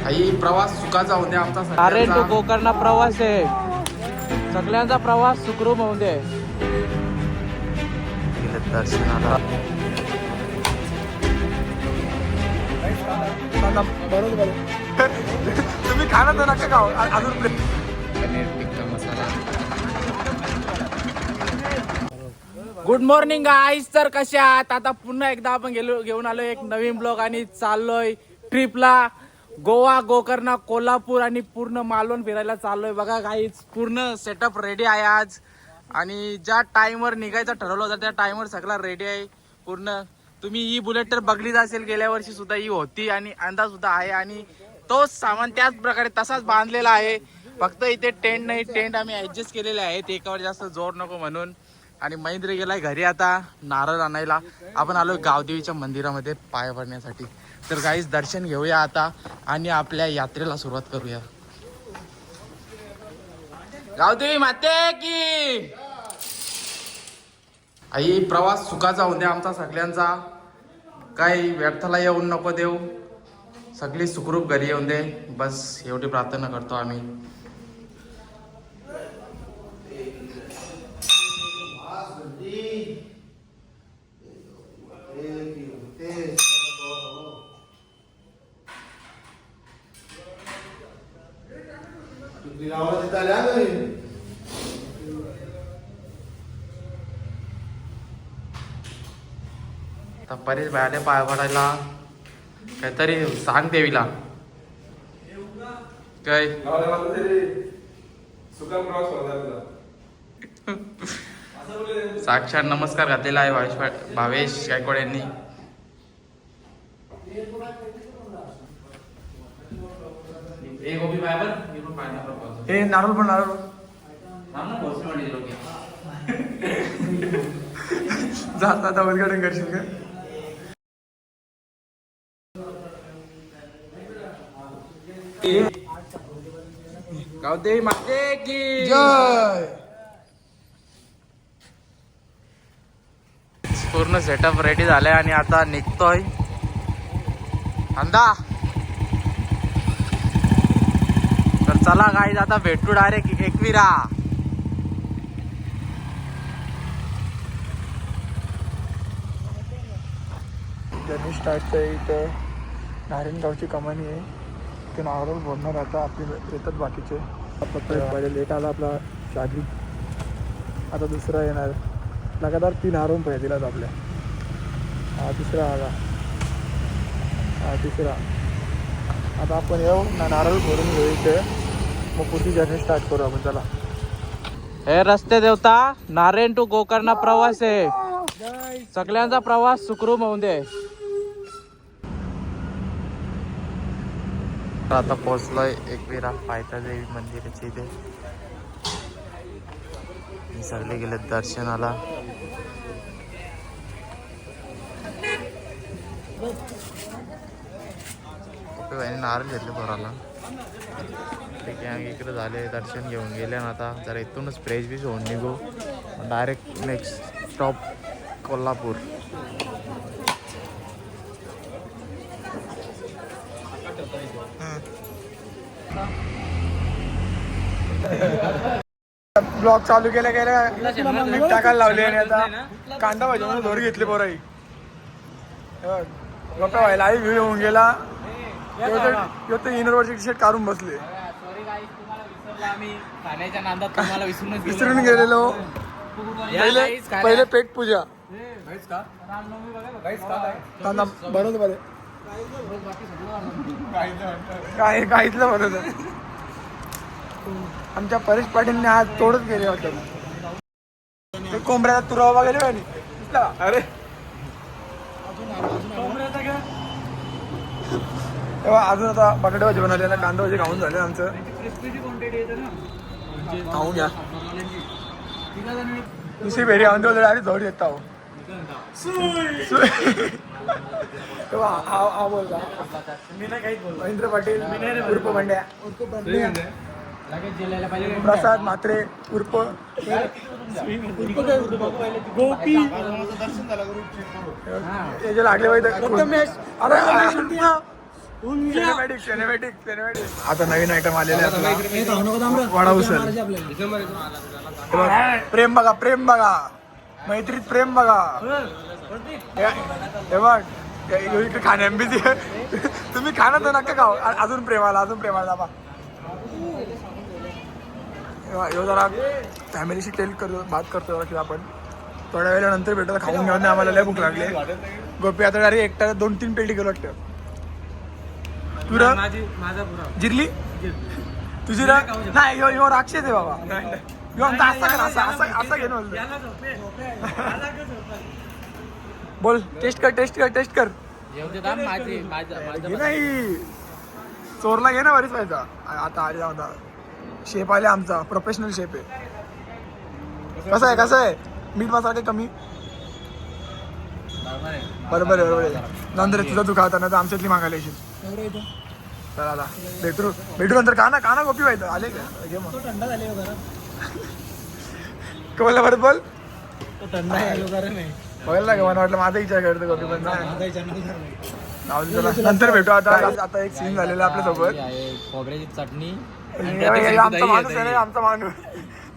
आई प्रवास सुखाचा होते आमचा नारायण टू सगळ्यांचा. गोकर्ण प्रवास आहे. सगळ्यांचा प्रवास सुखरूप होऊ दे. दर्शनाला तुम्ही खाणं तर नका खाऊ अजून paneer tikka masala. Good morning guys. तर कसे आहात? आता पुन्हा एकदा आपण घेऊन आलो एक नवीन ब्लॉग आणि चाललोय ट्रिपला. गोवा, गोकर्ण, कोल्हापूर आणि पूर्ण मालवण फिरायला चाललोय. बघा गाईज, पूर्ण सेटअप रेडी आहे आज. आणि ज्या टाइमवर निघायचं ठरवलं होतं त्या टाइमवर सगळा रेडी आहे पूर्ण. तुम्ही ही बुलेट तर बघलीच असेल, गेल्या वर्षी सुद्धा ही होती आणि अंदाज सुद्धा आहे. आणि तोच सामान त्याच प्रकारे तसाच बांधलेला आहे. फक्त इथे टेंट नाही, टेंट आम्ही ऍडजस्ट केलेले आहेत एकावर जास्त जोर नको म्हणून. आणि महेंद्र गेलाय घरी आता नारळ आणायला. आपण आलोय गावदेवीच्या मंदिरामध्ये पाय पडण्यासाठी. तर गाईज दर्शन घेऊया आता आणि आपल्या यात्रेला सुरुवात करूया. गावदेवी माते की आई, प्रवास सुखाचा होऊ दे आमचा सगळ्यांचा. काही व्यर्थाला येऊन नको देऊ. सगळी सुखरूप घरी येऊन दे. बस एवढी प्रार्थना करतो आम्ही. आता परेश बाहेर पाय पडायला काहीतरी सांग देवीला. काय साक्षात नमस्कार घातलेला आहे भावेश गायकवाड यांनी. हे नारळ पण नारळ जात आता उद्घाटन करशील का? गावदेवी माते की जय. पूर्ण सेटअप रेडी झालाय आणि आता निघतोय अंदा. तर चला गाईज, आता भेटू डायरेक्ट एकविरा. जर्नी स्टार्टचं आहे. इथं नारायणगावची कमानी आहे. ते नारळ बोलणार आता आपले येतात बाकीचे. पहिले एक आला आपला शादी, आता दुसरा येणार. लगातार 3 हारून पाहिजे दिलाच आपल्या. हा तिसरा आला, हा तिसरा. आता आपण येऊ ना नारळ भरून घेऊ इथे, मग पुढची जर्नी स्टार्ट करू आपण. चला. हे रस्ते देवता नारायण टू गोकर्ण प्रवास आहे. सगळ्यांचा प्रवास सुखरूप होऊ दे. आता पोहोचलोय एकविरा पायथ्यादेवी मंदिराच्या इथे. सगळे गेले दर्शनाला. नारळ घेतले पोराला. ठीक आहे, इकडे झाले दर्शन घेऊन गेले ना. आता जरा इथूनच फ्रेश बीच होऊन निघू. Direct next stop Kolhapur. Blog चालू केल्या मीठ टाकायला लावले आणि आता कांदा भाजी म्हणून दोरी घेतली पोराई. गप्पा व्हायला आई व्हिडिओ होऊन गेला. इनरवरची टी शर्ट काढून बसले. विसरून गेलेलो. पहिले पेट पूजा बरोबर. काय इथलं बरोबर. आमच्या परेश पाटीलने आज तोडच गेले होतं. ते कोंबड्याचा तुरावा वगैरे पाहिजे. अरे तेव्हा अजून आता बटाटे भाजी बनवलेला, कांदा भाजी खाऊन झाले आमचं. खाऊन घ्या. दुसरी फेरी आणून ठेवले आणि जोड येत आहो. तेव्हा हा बोलता महेंद्र पाटील उर्फ बंड्या, प्रसाद म्हात्रे उर्फ गोपी. याचे लागले पाहिजे. आता नवीन आयटम आलेले वडा उचल. प्रेम बघा, प्रेम बघा, मैत्रीत प्रेम बघा. हे बघ इकडे खाण्याबिझी. तुम्ही खाना तर नका खाऊ. अजून प्रेमाला, अजून प्रेमाला बा. ह्यो जरा फॅमिलीशी बात करतो की आपण थोड्या वेळानंतर भेटतो. खाऊन घेऊन आम्हाला लय भूक लागली. गोपी आता डायरेक्ट एकटा 2-3 पेटी गेलो वाटतं. तुला जिरली तुझी नाही. ह्यो राक्षस आहे बाबा. ह्यो असा घेऊन बोल. टेस्ट कर, टेस्ट कर, टेस्ट कर. नाही चोरला घे ना, बरीच व्हायचा. आता आले होता शेप आले आमचा, प्रोफेशनल शेप आहे. कसं आहे, कसं आहे? मीठ मसाला काही कमी? बरोबर आहे, बरोबर आहे. नंतर तुझा तू खाता ना तर आमच्यातली मागायला येशील. चला आता भेटू नंतर. का ना गोपी व्हायचं आले का? घे मग. थंडा झाले बोला बरं बोल. थंडा बघायला ना मला वाटलं माझा विचार करतो गोपी, पण नंतर भेटू. आता एक सीन झालेला आपल्यासोबत. खोबऱ्याची चटणी. आमचा माणूस आहे, आमचा माणूस.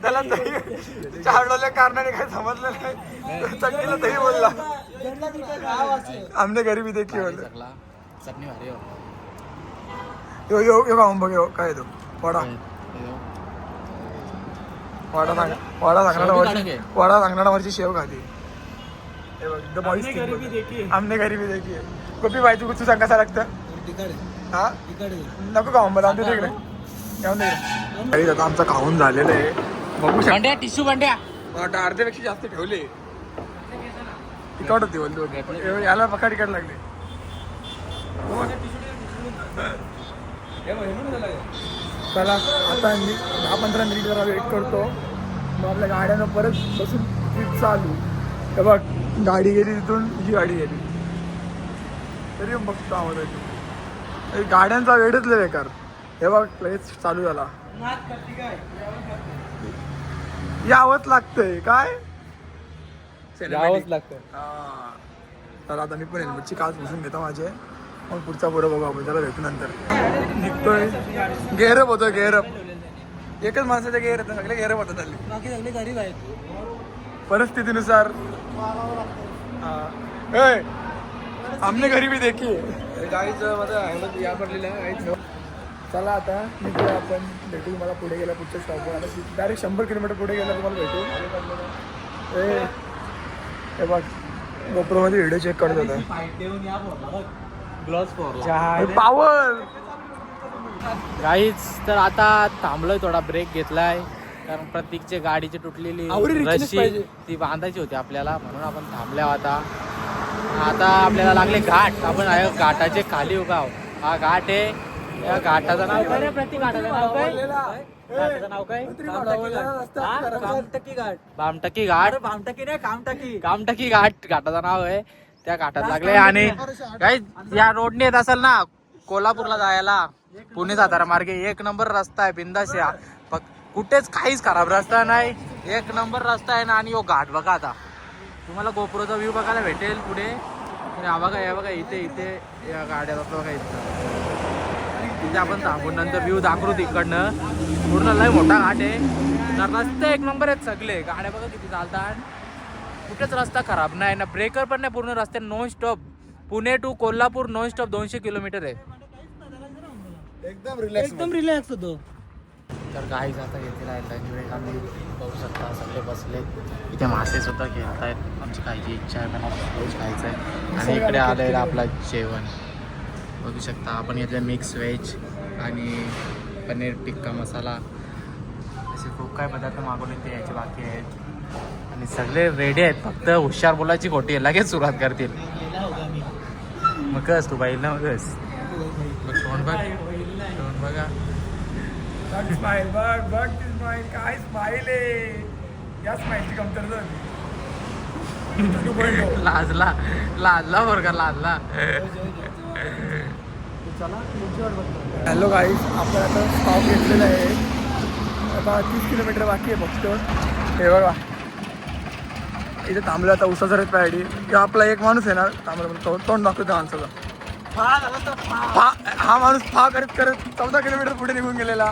त्याला चारडोल्या कारणाने काही समजलं नाही. चटणीला दही बोलला. आमने गरीबी देखी बोलला. चटणी भारी हो. यो खाऊन बघ. यो काय तो वडा सांगणारावरची शेव खाली. आमने गरीबी देखी. गोपी बाई तू सांग कसा लागतं? हा नको खाऊन बघ. आमच्या तिकडे आता आमचं खाऊन झालेलं आहे. बघू शकता. टिश्यू बंड्या अर्ध्यापेक्षा जास्त ठेवले. तिकट होती बोलतो. याला पका तिकट लागले. चला आता मी 10-15 मिनिट जरा वेट करतो. मग आपल्या गाड्यानं परत बसून ट्रिप चालू. हे बघ गाडी गेली तिथून, ही गाडी गेली तरी बघतो आवाज येतो. गाड्यांचा वेळच लय बेकार. हे बघ लगेच चालू झाला. यावंच लागतंय काय? यावंच लागतं. तर आता मी पण हेल्मेटची काच पुसून घेतो माझे. मग पुढचा पुढं बघू आपण. त्याला भेटू नंतर. निघतोय. गेअरअप होतोय, गेअरअप. एकच माणसाच्या गेअर येतं, सगळे गेअरअप होतात आले. बाकी सगळे गरीब आहेत. परिस्थितीनुसार आमने गरीबी देखी. गाडीचं माझं हेल्मेट या पडलेलं आहे. चला आता निघूया आपण. भेटू तुम्हाला पुढे गेला पुढच्या स्टॉपवर. आता डायरेक्ट 100 किलोमीटर पुढे गेला तुम्हाला भेटू. हे बघ गोप्रोमध्ये व्हिडिओ चेक करत होता. पावर गाईच तर आता थांबलोय, थोडा ब्रेक घेतलाय कारण प्रत्येकची गाडीची तुटलेली रशी ती बांधायची होती आपल्याला, म्हणून आपण थांबल्या. आता आपल्याला लागले घाट. आपण घाटाचे खाली उगाव. हा घाट आहे. या घाटाचं नाव काय रे? प्रति घाटाचं नाव काय? घाटाचं नाव काय? भामटकी घाट. कामटकी घाट घाटाचं नाव आहे. त्या घाटात लागले. आणि काही या रोडने येत असेल ना कोल्हापूरला जायला, पुणे सातारा मार्गे, एक नंबर रस्ता आहे. बिंदास या. कुठेच काहीच खराब रस्ता नाही. एक नंबर रस्ता आहे ना. आणि यो घाट बघा. आता तुम्हाला गोप्रोचा व्ह्यू बघायला भेटेल पुढे. हा बघा, या बघा इथे या गाड्या बघा इथं. तिथे आपण थांबून नंतर व्ह्यू दाखवू तिकडनं. पूर्ण लय मोठा घाट आहे. रस्ते एक नंबर आहेत सगळे. गाड्या बघा किती चालतात. कुठेच रस्ता खराब नाही ना. ब्रेकर पण नाही. पूर्ण रस्ते non stop. Pune to Kolhapur non stop 200 kilometre आहे. एकदम रिलॅक्स होतो. तर गाईज आता घेतलेला आहे लंच ब्रेक. आम्ही बघू शकता सगळे बसले. इथे मासे सुद्धा खेळत आहेत. आमची खायची इच्छा आहे, पण रोज खायचं आहे. आणि इकडे आलेलं आपलं जेवण बघू शकता. आपण घेतलं मिक्स व्हेज आणि पनीर टिक्का मसाला. असे खूप काही पदार्थ मागवले ते याचे बाकी आहेत. आणि सगळे रेडी आहेत. फक्त हुशार बोलायची खोटी आहे. लगेच सुरुवात करतील. मग कस तू बाईल ना मगच तोंड बघ. तोंड बघा. स्माईल बघ बघ ती स्माईल. काय स्माईल आहे. या स्माईलची कमतरता होती. लाजला बरं का, लाजला. हॅलो गाईज, आपण आता स्टॉप घेतलेला आहे. आता 30 किलोमीटर बाकी आहे फक्त. हे बघा इथे थांबलं. आता उसाचा रेत पाहिजे. किंवा आपला एक माणूस आहे ना थांबला, तोंड दाखवतो माणसाचा. हा माणूस फा करत करत 14 किलोमीटर पुढे निघून गेलेला.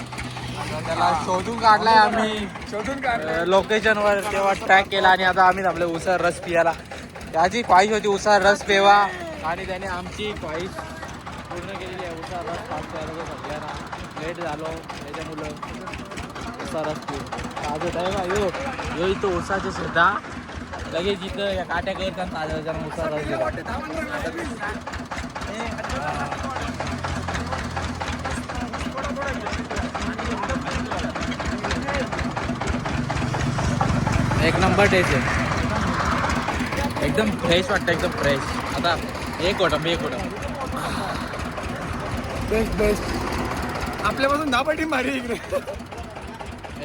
त्याला शोधून काढलाय आम्ही, शोधून काढलं. लोकेशनवर तेव्हा ट्रॅक केला आणि आता आम्ही थांबलो उसार रस पियाला. त्याची ख्वाहिश होती उसार रस पेवा आणि त्याने आमची ख्वाहिश पूर्ण केलेली आहे. उसार रस पास प्यायला सगळ्यांना लेट झालो त्याच्यामुळं उसार रस पिऊ. ताजं टाईम आहे यो इथं उसाचे सुद्धा लगेच इथं या काट्या करतात ताज्या उसार रस देतात. एक नंबर टेस्ट आहे, एकदम फ्रेश वाटतं, एकदम फ्रेश. आता एक होता बेस्ट बेस्ट. आपल्यापासून 10 पटी मारी इकडे.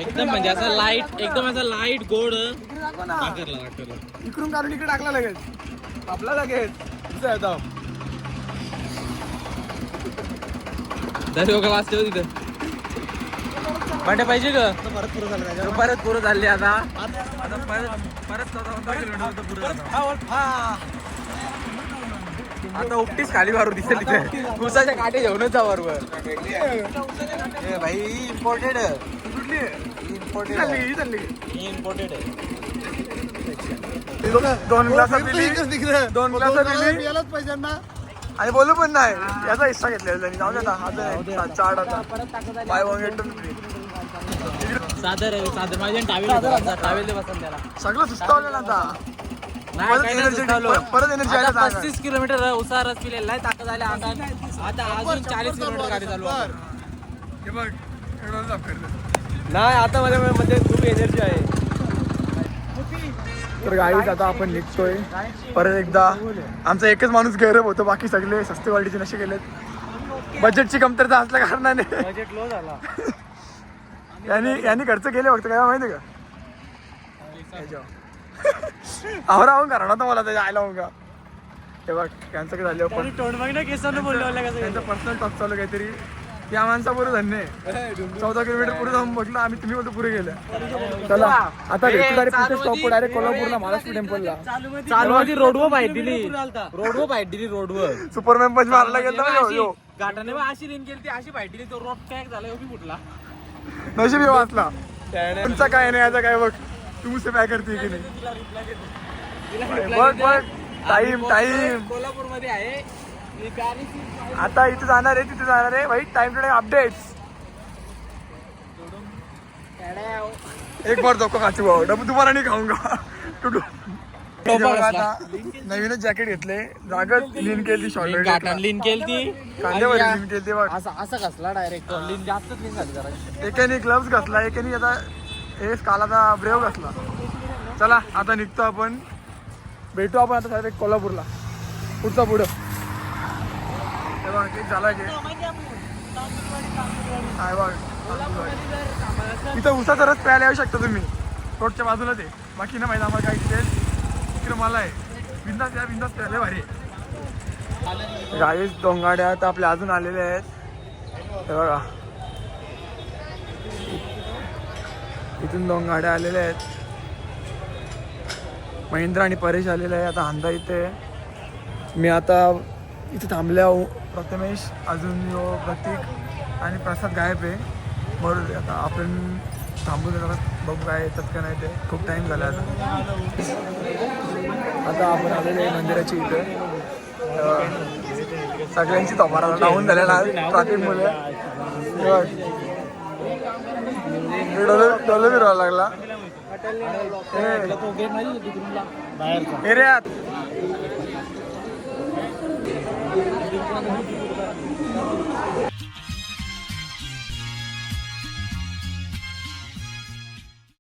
एकदम म्हणजे असं लाईट, एकदम असं लाईट गोड. इकडून काढून इकडे टाकला लगेच आपला लगेच दर वाजते हो तिथं भांडे पाहिजे का? परत पुरं झाले आता आता उपटीच खाली मारू दिसेल तिथे. उसाच्या काटे घेऊनच जा बरोबर. भाई इम्पोर्टेड इम्पोर्टेड इम्पोर्टेड आहे. 2 ग्लास पिली आणि बोलू पण नाही. याचा हिस्सा घेतलेला त्यांनी. जाऊ देता आता चाड आता बाय वन गेट सादर माझ्या टावेल बसन त्याला सगळं सुस्तावलं ना आता. परत एनर्जी 35 किलोमीटर उसार रस पिलेला नाही, ताकद आल्या आता अजून 40 किलोमीटर गाडी चालू आहे. नाही आता माझ्यामध्ये खूप एनर्जी आहे. तर गाईच आता आपण निघतोय परत एकदा. आमचा एकच माणूस गैरब होतो, बाकी सगळे सस्ते क्वालिटीचे नशे केलेत. बजेटची कमतरता असल्या कारणाने बजेट लो झाला. यांनी खर्च केले फक्त काय माहिती का? आवरा आहो कारण आता मला त्याच्या आयला का हे बघ कॅन्सर झाले पण त्यांचा पर्सनल टॉक चालू काहीतरी. या माणसा पुरे धन्य आहे. 14 किलोमीटर पुढे जाऊन म्हटलं आम्ही, तुम्ही बोलतो पुढे गेल्या. चला आता भेटू डायरेक्ट स्टॉप डायरेक्ट कोल्हापूरला महाराष्ट्र टेम्पलला. चालू रोडवर बाहेर दिली रोडवर सुपरमॅन पंच मारला गेला गाठाने अशी लिन केली, अशी बाहेर दिली, तो रोड पॅक झाला फुटला. नशीब वाचला. तुमचा काय नाही याचा काय बघ. तू मुसे काय करते की नाही बघ बघ. टाइम कोल्हापूर मध्ये आहे आता. इथे जाणार आहे तिथे जाणार आहे भाई. Time to time updates. एक बार धोका खाची भाऊ डबू तुम्हाला नाही खाऊंगा. आता नवीनच जॅकेट घेतले. जागत लिन केली शॉर्ट लिन केली कांद्यावर लिन केली बघ. असं कसला डायरेक्ट लिन जास्तच लिन झाली जरा. एकाने ग्लव्स घातला, एकाने आता हे कालाचा ब्रेव घातला. चला आता निघतो आपण. भेटू आपण आता डायरेक्ट कोल्हापूरला. पुढचा पुढं झाला की इथं उसाचा रस प्यायला येऊ शकता तुम्ही. रोडच्या बाजूला ते. बाकी ना माहिती आम्हाला काय इथे इकडे मला आहे बिंदास. या बिंदास प्यायला भारी. गाईस डोंगाड्या तर आपल्या अजून आलेले आहेत. हे बघा इथून 2 गाड्या आलेल्या आहेत. महिंद्रा आणि परेश आलेले आहे. आता हांदा इथे. मी आता इथे थांबल्या. प्रथमेश अजून यो प्रतीक आणि प्रसाद गायब आहे. बरोबर आता आपण थांबू जरा बघू काय येतात का नाही. ते खूप टाईम झाला आता. आता आपण आलेलो आहे मंदिराची इथे. सगळ्यांची तोमारा डाऊन झालेला ट्रॅफिकमुळे. डोले फिरावा लागला. एरियात